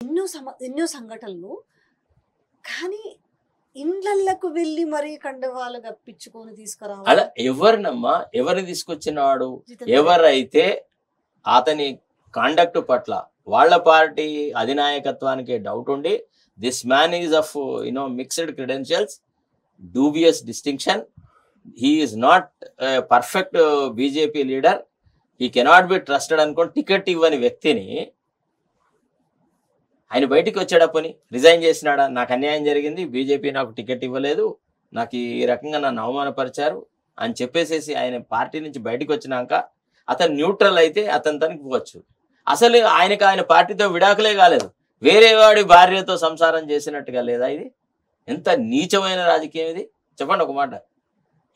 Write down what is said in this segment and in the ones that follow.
ఎన్నో సంఘటనలు. కానీ ఇండ్లలకు వెళ్ళి మరీ కండువాలు కప్పించుకొని అలా తీసుకురావాలి. ఎవరినమ్మా ఎవరిని తీసుకొచ్చినాడు? జితేంద్ర రెడ్డి. ఎవరైతే అతని కాండక్ట్ పట్ల వాళ్ళ పార్టీ అధినాయకత్వానికి డౌట్ ఉండి this man is of mixed credentials, dubious distinction, he is not perfect BJP leader, he cannot be trusted అనుకోని టికెట్ ఇవ్వని వ్యక్తిని ఆయన బయటికి వచ్చాడప్పని రిజైన్ చేసినాడా? నాకు అన్యాయం జరిగింది, బీజేపీ నాకు టికెట్ ఇవ్వలేదు, నాకు ఈ రకంగా నన్ను అవమానపరిచారు అని చెప్పేసేసి ఆయన పార్టీ నుంచి బయటకు వచ్చినాక అతను న్యూట్రల్ అయితే అతను తనకి పోవచ్చు. అసలు ఆయన పార్టీతో విడాకులే కాలేదు, వేరే వాడి భార్యతో సంసారం చేసినట్టుగా లేదా? ఇది ఎంత నీచమైన రాజకీయం ఇది, చెప్పండి ఒక మాట.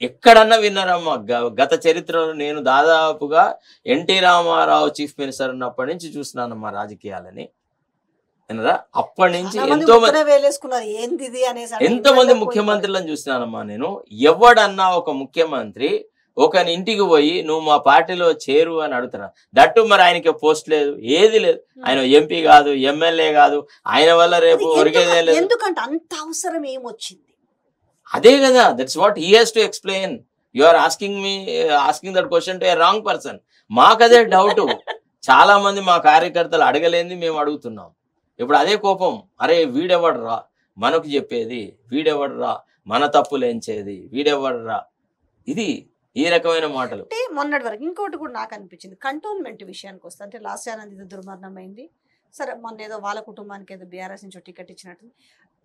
ఎక్కడన్నా విన్నారమ్మా? గత చరిత్రలో నేను దాదాపుగా ఎన్టీ రామారావు చీఫ్ మినిస్టర్ ఉన్నప్పటి నుంచి చూస్తున్నానమ్మా రాజకీయాలని. వినరా? అప్పటి నుంచి ఎంతోమంది ముఖ్యమంత్రులను చూసినానమ్మా నేను. ఎవడన్నా ఒక ముఖ్యమంత్రి ఒకని ఇంటికి పోయి నువ్వు మా పార్టీలో చేరు అని అడుగుతున్నా, దట్టు మరి ఆయనకి పోస్ట్ లేదు, ఏది లేదు, ఆయన ఎంపీ కాదు, ఎమ్మెల్యే కాదు, ఆయన వల్ల రేపు ఒరిగేదే లేదు. ఎందుకంటే అంత అవసరం ఏమొచ్చింది? అదే కదా, that's what he has to explain. You are asking that question to a wrong person. మాకు అదే డౌట్. చాలా మంది మా కార్యకర్తలు అడగలేంది మేము అడుగుతున్నాం. ఇప్పుడు అదే కోపం, అరే వీడెవడరా మనకు చెప్పేది, వీడెవడరా మన తప్పులు ఎంచేది, వీడెవడరా, ఇది ఈ రకమైన మాటలు. అంటే మొన్నటి వరకు ఇంకోటి కూడా నాకు అనిపించింది, కంటోన్మెంట్ విషయానికి వస్తే, అంటే లాస్ట్ ఆనంద్ దుర్మరణం అయింది సరే, మొన్న ఏదో వాళ్ళ కుటుంబానికి ఏదో బీఆర్ఎస్ నుంచి టికెట్ ఇచ్చినట్టు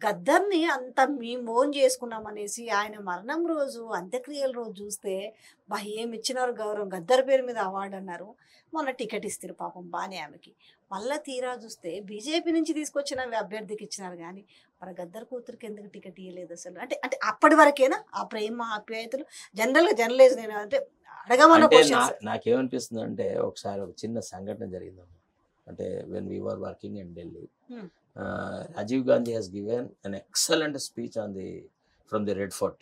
గద్దర్ని అంత మేము ఓన్ చేసుకున్నాం అనేసి ఆయన మరణం రోజు అంత్యక్రియల రోజు చూస్తే ఏమి ఇచ్చినారు గౌరవం, గద్దర్ పేరు మీద అవార్డు అన్నారు, మొన్న టికెట్ ఇస్తారు పాపం బానే ఆమెకి. మళ్ళీ తీరా చూస్తే బీజేపీ నుంచి తీసుకొచ్చిన అభ్యర్థికి ఇచ్చినారు, కానీ మన గద్దర్ కూతురికి ఎందుకు టికెట్ ఇవ్వలేదు అసలు? అంటే అంటే అప్పటి వరకేనా ఆ ప్రేమ ఆప్యాయతలు? జనరల్గా జర్నలిస్ట్ నేను అంటే అడగమన్న నాకేమనిపిస్తుంది అంటే, ఒకసారి ఒక చిన్న సంఘటన జరిగిందమ్మా. అంటే when we were working in Delhi, Rajiv Gandhi has given an excellent speech on from the Red Fort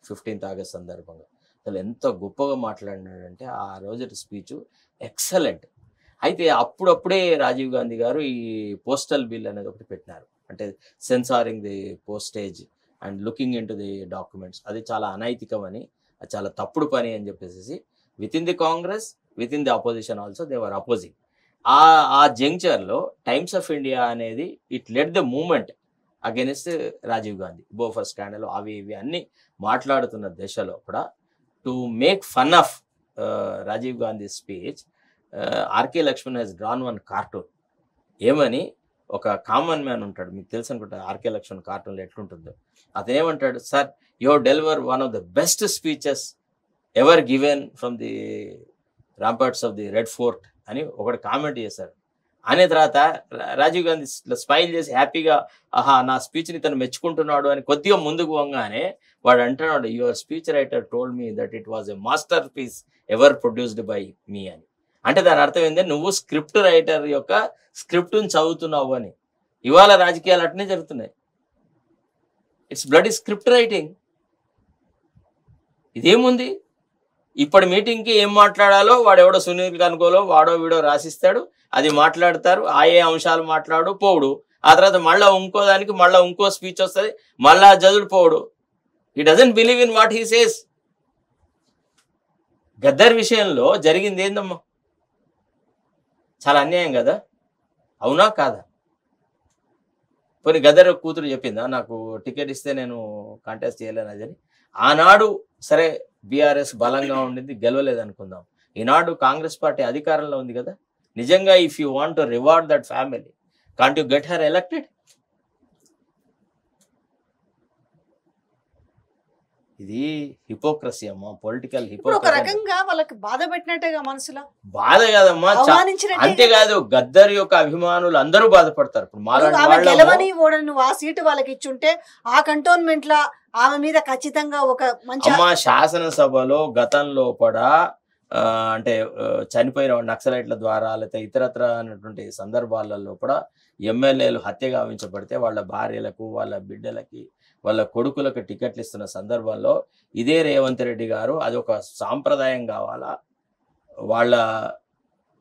15th August సందర్భంగా. అసలు ఎంత గొప్పగా మాట్లాడినాడంటే ఆ రోజు స్పీచ్ ఎక్సలెంట్. అయితే అప్పుడప్పుడే రాజీవ్ గాంధీ గారు ఈ పోస్టల్ బిల్ అనేది ఒకటి పెట్టినారు, అంటే censoring the postage and looking in to the documents. అది చాలా అనైతికం అని, అది చాలా తప్పుడు పని అని చెప్పేసి within the Congress, within the opposition also they were opposing. ఆ జంక్చర్లో టైమ్స్ ఆఫ్ ఇండియా అనేది it led the moment against Rajiv Gandhi, Bofors scandal అవి ఇవి అన్ని మాట్లాడుతున్న దశలో కూడా to make fun of Rajiv Gandhi speech, RK Laxman has drawn one cartoon. ఏమని, ఒక కామన్ మ్యాన్ ఉంటాడు, మీకు తెలుసు అనుకుంటా ఆర్కే లక్ష్మణ్ కార్టూన్లో ఎట్లుంటుందో. అతను ఏమంటాడు, sir you have deliver one of the best speeches ever given from the ramparts of the red fort అని ఒకటి కామెంట్ చేశారు. అనే తర్వాత రాజీవ్ గాంధీ స్మైల్ చేసి హ్యాపీగా, ఆహా నా స్పీచ్ని తను మెచ్చుకుంటున్నాడు అని కొద్దిగా ముందుకు పోగానే వాడు అంటున్నాడు, your speech writer told me that it was a masterpiece ever produced by me అని. అంటే దాని అర్థం ఏంటంటే నువ్వు స్క్రిప్ట్ రైటర్ యొక్క స్క్రిప్ట్ని చదువుతున్నావు అని. ఇవాళ రాజకీయాలు అట్నే జరుగుతున్నాయి. It's blood script writing. ఇదేముంది, ఇప్పటి మీటింగ్కి ఏం మాట్లాడాలో వాడు ఎవడో సునీల్ కనుకోలో వాడో వీడో రాసిస్తాడు, అది మాట్లాడతారు, ఆయే అంశాలు మాట్లాడు పోవుడు. ఆ తర్వాత మళ్ళీ ఇంకో దానికి మళ్ళీ ఇంకో స్పీచ్ వస్తుంది, మళ్ళా జదుడు పోవుడు. He doesn't believe in what he says. Gaddar విషయంలో జరిగింది ఏందమ్మా? చాలా అన్యాయం కదా, అవునా కాదా? పోనీ గద్దర్ కూతురు చెప్పిందా నాకు టికెట్ ఇస్తే నేను కాంటెస్ట్ చేయలేను అది అని? ఆనాడు సరే బీఆర్ఎస్ బలంగా ఉండింది, గెలవలేదు అనుకుందాం. ఈనాడు కాంగ్రెస్ పార్టీ అధికారంలో ఉంది కదా. నిజంగా if you want to reward that family, can't you get her elected? ఇది హిపోక్రసీ అమ్మా, పొలిటికల్ హిపోక్రసీ. రకంగా వాళ్ళకి బాధ పెట్టినట్టుగా మనసులో బాధ కాదమ్మా, అంతేకాదు గద్దర్ యొక్క అభిమానులు అందరూ బాధపడతారు. ఇప్పుడు నువ్వు ఆ సీటు వాళ్ళకి ఇచ్చుంటే ఆ కంటోన్మెంట్ లా ఆమె మీద ఖచ్చితంగా ఒక మంచి శాసనసభలో గతంలో కూడా అంటే చనిపోయిన నక్సలైట్ల ద్వారా లేకపోతే ఇతరత్ర అన్నటువంటి సందర్భాలలో కూడా ఎమ్మెల్యేలు హత్య గావించబడితే వాళ్ళ భార్యలకు, వాళ్ళ బిడ్డలకి, వాళ్ళ కొడుకులకు టికెట్లు ఇస్తున్న సందర్భంలో ఇదే రేవంత్ రెడ్డి గారు అది ఒక సాంప్రదాయం కావాలా, వాళ్ళ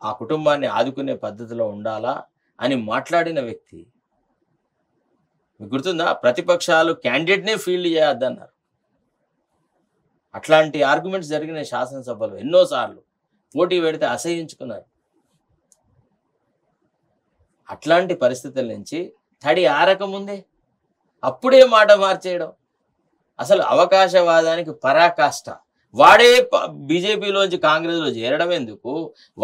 ఆ కుటుంబాన్ని ఆదుకునే పద్ధతిలో ఉండాలా, అని మాట్లాడిన వ్యక్తి. మీకు గుర్తుందా? ప్రతిపక్షాలు క్యాండిడేట్నే ఫీల్డ్ చేయొద్దన్నారు. అట్లాంటి ఆర్గ్యుమెంట్స్ జరిగిన శాసనసభలో ఎన్నోసార్లు పోటీ పెడితే అసహించుకున్నారు. అట్లాంటి పరిస్థితుల నుంచి తడి ఆరకముందే అప్పుడే మాట మార్చేయడం అసలు అవకాశవాదానికి పరాకాష్ట. వాడే బీజేపీలోంచి కాంగ్రెస్లో చేరడం ఎందుకు,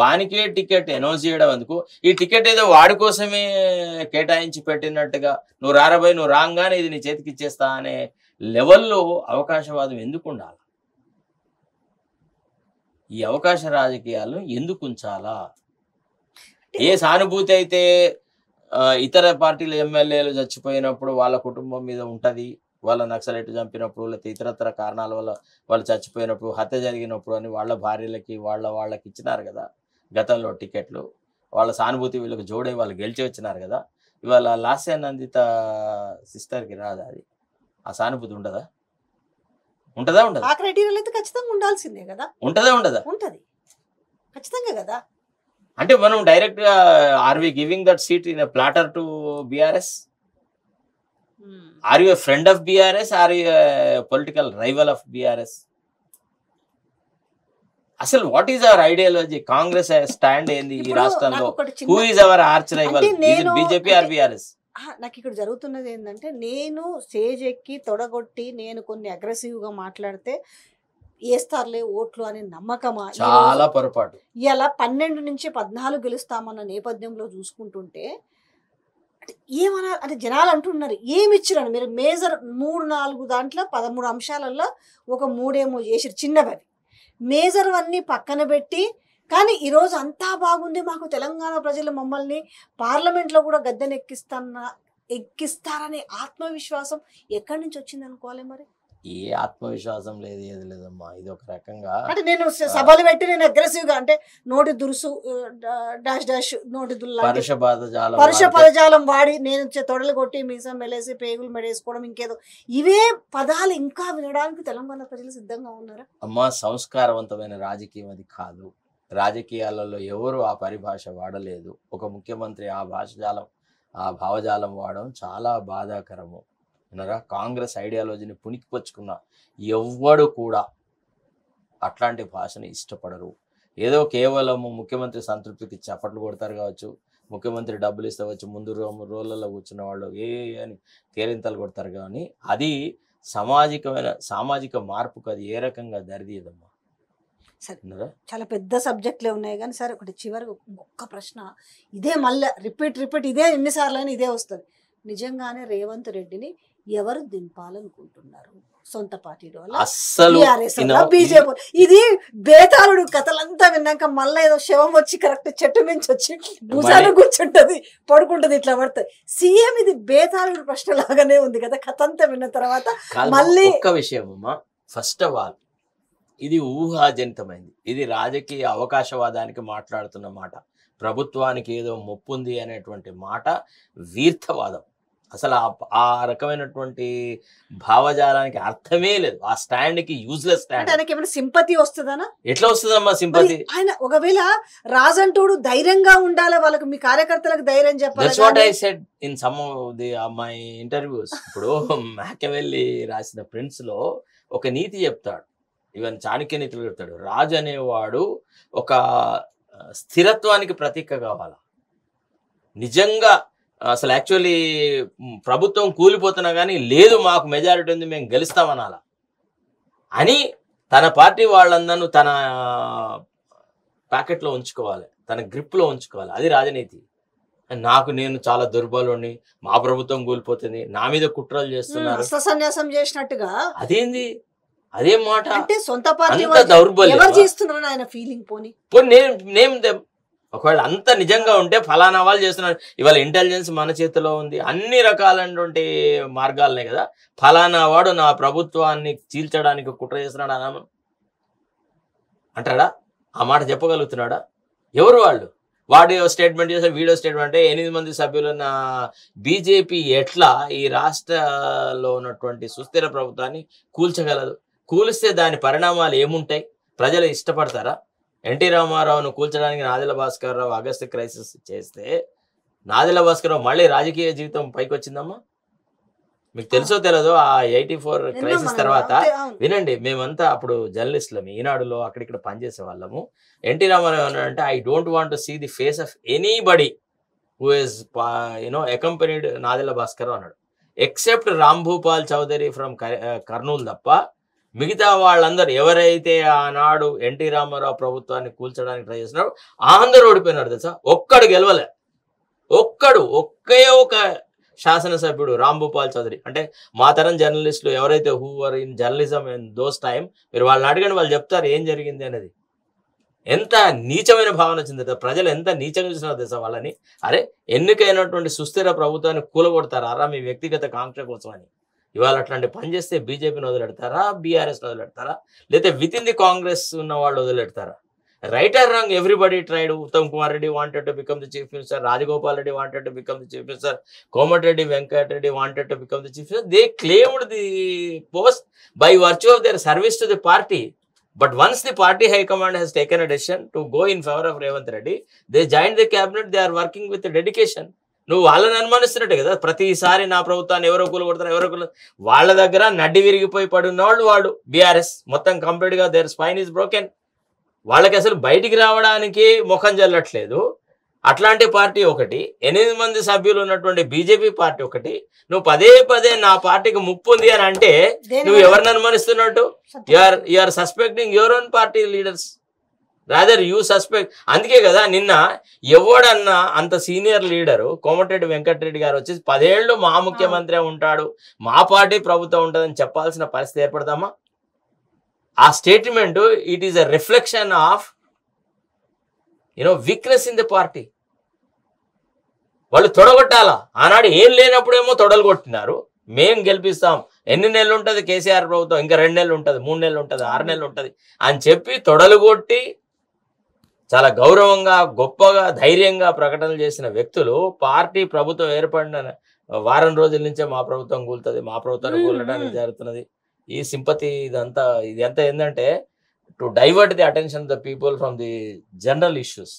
వానికే టికెట్ అనౌన్స్ చేయడం ఎందుకు, ఈ టికెట్ ఏదో వాడి కోసమే కేటాయించి పెట్టినట్టుగా నువ్వు రారబోయి నువ్వు రాగానే ఇది నీ చేతికి ఇచ్చేస్తా అనే లెవెల్లో అవకాశవాదం ఎందుకు ఉండాలి? ఈ అవకాశ రాజకీయాలను ఎందుకు ఉంచాలా? ఏ సానుభూతి అయితే ఇతర పార్టీల ఎమ్మెల్యేలు చచ్చిపోయినప్పుడు వాళ్ళ కుటుంబం మీద ఉంటుంది, వాళ్ళ నక్సలైట్ చంపినప్పుడు లేకపోతే ఇతరత్ర కారణాల వల్ల వాళ్ళు చచ్చిపోయినప్పుడు, హత్య జరిగినప్పుడు అని వాళ్ళ భార్యలకి వాళ్ళకి ఇచ్చినారు కదా గతంలో టికెట్లు. వాళ్ళ సానుభూతి వీళ్ళకి జోడే వాళ్ళు గెలిచి వచ్చినారు కదా. ఇవాళ లాస్యానందిత సిస్టర్కి రాదా అది? ఆ సానుభూతి ఉంటుందా? ఉంటుందా? ఉండదు. ఆ క్రైటీరియాలో అయితే ఖచ్చితంగా ఉండాల్సిందే కదా. ఉంటుందా? ఉండదా? ఉంటుంది ఖచ్చితంగా కదా. అంటే మనం డైరెక్ట్గా are we giving that seat in a platter to BRS? Are you a friend of BRS? Are you a political rival of BRS? అసలు what is our ideology? Congress stand ఏంది ఈ రాష్ట్రంలో? Who is our arch rival? BJP or BRS? నాకు ఇక్కడ జరుగుతున్నది ఏంటంటే, నేను stage ఎక్కి తొడగొట్టి నేను కొన్ని అగ్రెసివ్గా మాట్లాడితే వేస్తారులే ఓట్లు అనే నమ్మకమా? చాలా పొరపాటు. ఇలా 12 నుంచి 14 గెలుస్తామన్న నేపథ్యంలో చూసుకుంటుంటే ఏమన్నా అంటే జనాలు అంటున్నారు ఏమి ఇచ్చిరని. మీరు మేజర్ 3-4 దాంట్లో 13 అంశాలలో ఒక 3 ఏమో చేసిరు చిన్నవి, మేజర్ అన్నీ పక్కన పెట్టి. కానీ ఈరోజు అంతా బాగుంది, మాకు తెలంగాణ ప్రజలు మమ్మల్ని పార్లమెంట్లో కూడా ఎక్కిస్తారనే ఆత్మవిశ్వాసం ఎక్కడి నుంచి వచ్చింది అనుకోవాలి మరి? ఏ ఆత్మవిశ్వాసం లేదు, ఏది లేదమ్మా. ఇది ఒక రకంగా అంటే నేను సభలు పెట్టి నేను అగ్రెసివ్ గా అంటే నోటి దురుసు డాష్ డాష్ నోటి పరుష పదజాలం వాడి నేను తొడలు కొట్టి మీసం మెలేసి పేగులు మెడేసుకోవడం ఇంకేదో ఇవే పదాలు ఇంకా వినడానికి తెలంగాణ ప్రజలు సిద్ధంగా ఉన్నారా? అమ్మా, సంస్కారవంతమైన రాజకీయం అది కాదు. రాజకీయాలలో ఎవరు ఆ పరిభాష వాడలేదు. ఒక ముఖ్యమంత్రి ఆ భాషజాలం ఆ భావజాలం వాడడం చాలా బాధాకరము. వినరా? కాంగ్రెస్ ఐడియాలజీని పుణికిపుచ్చుకున్న ఎవ్వడు కూడా అట్లాంటి భాషని ఇష్టపడరు. ఏదో కేవలము ముఖ్యమంత్రి సంతృప్తికి చప్పట్లు కొడతారు కావచ్చు, ముఖ్యమంత్రి డబ్బులు ఇస్తే వచ్చి ముందు రోళ్ళల్లో కూర్చున్న వాళ్ళు అని కేరింతలు కొడతారు. కానీ అది సామాజిక మార్పుకు అది ఏ రకంగా దరిదీయదమ్మా. సరే, చాలా పెద్ద సబ్జెక్ట్లే ఉన్నాయి కానీ సరే ఒకటి చివరికి ఒక్క ప్రశ్న, ఇదే మళ్ళీ రిపీట్ ఇదే ఎన్నిసార్లు అయినా ఇదే వస్తుంది. నిజంగానే రేవంత్ రెడ్డిని ఎవరు దింపాలనుకుంటున్నారు? సొంత పార్టీలో బీజేపీ? ఇది బేతాళుడు కథలంతా విన్నాక మళ్ళీ ఏదో శవం వచ్చి కరెక్ట్ చెట్టు నుంచి వచ్చి భుజాలు కూర్చుంటది, పడుకుంటది, ఇట్లా పడుతుంది. సీఎం ఇది బేతాళుడు ప్రశ్న లాగానే ఉంది కదా కథ అంతా విన్న తర్వాత. మళ్ళీ ఒక్క విషయం అమ్మా, ఫస్ట్ ఆఫ్ ఆల్ ఇది ఊహాజనితమైంది. ఇది రాజకీయ అవకాశవాదానికి మాట్లాడుతున్న మాట. ప్రభుత్వానికి ఏదో మొప్పుంది అనేటువంటి మాట వీర్థవాదం. అసలు ఆ రకమైనటువంటి భావజాలానికి అర్థమే లేదు. ఆ స్టాండ్ కి యూజ్లెస్ స్టాండ్. ఆయనకి ఏమైనా సింపతి వస్తుందనా? ఎట్లా వస్తుందమ్మా సింపతి? ఆయన ఒకవేళ రాజంటోడు ధైర్యంగా ఉండాలి, వాళ్ళకి మీ కార్యకర్తలకు ధైర్యం చెప్పాలి. That's what I said in some of the my interviews. ఇప్పుడు మ్యాకియవెల్లీ రాసిన ప్రిన్స్ లో ఒక నీతి చెప్తాడు, ఈవెన్ చాణక్య నీతులు చెప్తాడు. రాజు అనేవాడు ఒక స్థిరత్వానికి ప్రతీక కావాలా. నిజంగా అసలు యాక్చువల్లీ ప్రభుత్వం కూలిపోతున్నా కానీ లేదు మాకు మెజారిటీ ఉంది మేము గెలుస్తామనాలా అని తన పార్టీ వాళ్ళందరూ తన ప్యాకెట్లో ఉంచుకోవాలి, తన గ్రిప్లో ఉంచుకోవాలి. అది రాజనీతి. నేను చాలా దుర్బలుని, మా ప్రభుత్వం కూలిపోతుంది, నా మీద కుట్రలు చేస్తున్నారు, సన్యాసం చేసినట్టుగా. అదేంది? అదేం మాట? అంటే సొంత పార్టీ దౌర్బల్యం చేస్తున్నారు ఆయన ఫీలింగ్. పోనీ ఒకవేళ అంత నిజంగా ఉంటే ఫలానా వాళ్ళు చేస్తున్నారు. ఇవాళ ఇంటెలిజెన్స్ మన చేతిలో ఉంది, అన్ని రకాలైనటువంటి మార్గాలనే కదా. ఫలానా వాడు నా ప్రభుత్వాన్ని చీల్చడానికి కుట్ర చేస్తున్నాడు అన్నా అంటాడా? ఆ మాట చెప్పగలుగుతున్నాడా? ఎవరు వాళ్ళు? వాడు స్టేట్మెంట్ చేస్తే వీడియో స్టేట్మెంట్ అంటే 8 మంది సభ్యులున్న బీజేపీ ఎట్లా ఈ రాష్ట్రంలో ఉన్నటువంటి సుస్థిర ప్రభుత్వాన్ని కూల్చగలదు? కూలిస్తే దాని పరిణామాలు ఏముంటాయి? ప్రజలు ఇష్టపడతారా? ఎన్టీ రామారావును కూల్చడానికి నాదెళ్ల భాస్కర్ రావు అగస్త్య క్రైసిస్ చేస్తే నాదెళ్ల భాస్కరరావు మళ్ళీ రాజకీయ జీవితం పైకి వచ్చిందమ్మా. మీకు తెలుసో తెలియదో ఆ 84 క్రైసిస్ తర్వాత వినండి, మేమంతా అప్పుడు జర్నలిస్టులము, ఈనాడులో అక్కడిక్కడ పనిచేసే వాళ్ళము. ఎన్టీ రామారావు అంటే I don't want to see the face of anybody who is accompanied Nadendla Bhaskara Rao అన్నాడు, ఎక్సెప్ట్ రామ్ భూపాల్ చౌదరి ఫ్రమ్ కర్నూలు తప్ప మిగతా వాళ్ళందరూ ఎవరైతే ఆనాడు ఎన్టీ రామారావు ప్రభుత్వాన్ని కూల్చడానికి ట్రై చేస్తున్నారో అందరూ ఓడిపోయినారు తెలుసా. ఒక్కడు గెలవలే, ఒకే ఒక శాసనసభ్యుడు రామ్ భూపాల్ చౌదరి. అంటే మా తరం జర్నలిస్టులు ఎవరైతే who are in journalism in those time, మీరు వాళ్ళని అడగండి, వాళ్ళు చెప్తారు ఏం జరిగింది అనేది. ఎంత నీచమైన భావన వచ్చింది, ప్రజలు ఎంత నీచంగా చూసినారో తెలుసా వాళ్ళని. అరే ఎన్నికైనటువంటి సుస్థిర ప్రభుత్వాన్ని కూలగొడతారా మీ వ్యక్తిగత కాంక్ష కోసం అని. ఇవాళ అట్లాంటి పని చేస్తే బీజేపీని వదిలేడతారా, బీఆర్ఎస్ని వదిలేడతారా, లేకపోతే విత్ ఇన్ ది కాంగ్రెస్ ఉన్న వాళ్ళు వదిలేడతారా? Right or wrong, everybody tried. Uttam Kumar Reddy wanted to become the chief minister. Rajagopal Reddy wanted to become the chief minister. Komatreddy Venkat Reddy wanted to become the chief minister. They claimed the post by virtue of their service to the party. But once the party high command has taken a decision to go in favor of Revanth Reddy, they joined the cabinet. They are working with dedication. నువ్వు వాళ్ళని అనుమానిస్తున్నట్టే కదా, ప్రతిసారి నా ప్రభుత్వాన్ని ఎవరో కూలగొడతారు, వాళ్ళ దగ్గర నడ్డి విరిగిపోయి పడున్న వాళ్ళు బీఆర్ఎస్ మొత్తం కంప్లీట్గా దేర్ స్పైన్ ఈజ్ బ్రోకెన్. వాళ్ళకి అసలు బయటికి రావడానికి ముఖం జల్లట్లేదు. అట్లాంటి పార్టీ ఒకటి, 8 మంది సభ్యులు ఉన్నటువంటి బీజేపీ పార్టీ ఒకటి, నువ్వు పదే నా పార్టీకి ముప్పు ఉంది అని అంటే నువ్వు ఎవరిని అనుమానిస్తున్నట్టు? You are suspecting your own party leaders, rather you suspect. అందుకే కదా నిన్న ఎవడన్నా అంత సీనియర్ లీడరు కోమటిరెడ్డి వెంకటరెడ్డి గారు వచ్చేసి 10 ఏళ్ళు మా ముఖ్యమంత్రి ఉంటాడు, మా పార్టీ ప్రభుత్వం ఉంటుందని చెప్పాల్సిన పరిస్థితి ఏర్పడతామా? ఆ statement it is a reflection of weakness in the party. వాళ్ళు తొడగొట్టాలా? ఆనాడు ఏం లేనప్పుడేమో తొడలు కొట్టినారు, మేం గెలిపిస్తాం, ఎన్ని నెలలు ఉంటుంది కేసీఆర్ ప్రభుత్వం, ఇంకా 2 నెలలు ఉంటుంది, 3 నెలలు ఉంటుంది, 6 నెలలు ఉంటుంది అని చెప్పి తొడలు కొట్టి చాలా గౌరవంగా గొప్పగా ధైర్యంగా ప్రకటనలు చేసిన వ్యక్తులు పార్టీ ప్రభుత్వం ఏర్పడిన వారం రోజుల నుంచే మా ప్రభుత్వం కూలుతుంది, మా ప్రభుత్వాన్ని కూలడానికి జరుగుతున్నది. ఈ సింపతి ఇదంతా ఏంటంటే to divert the attention of the people from the general issues.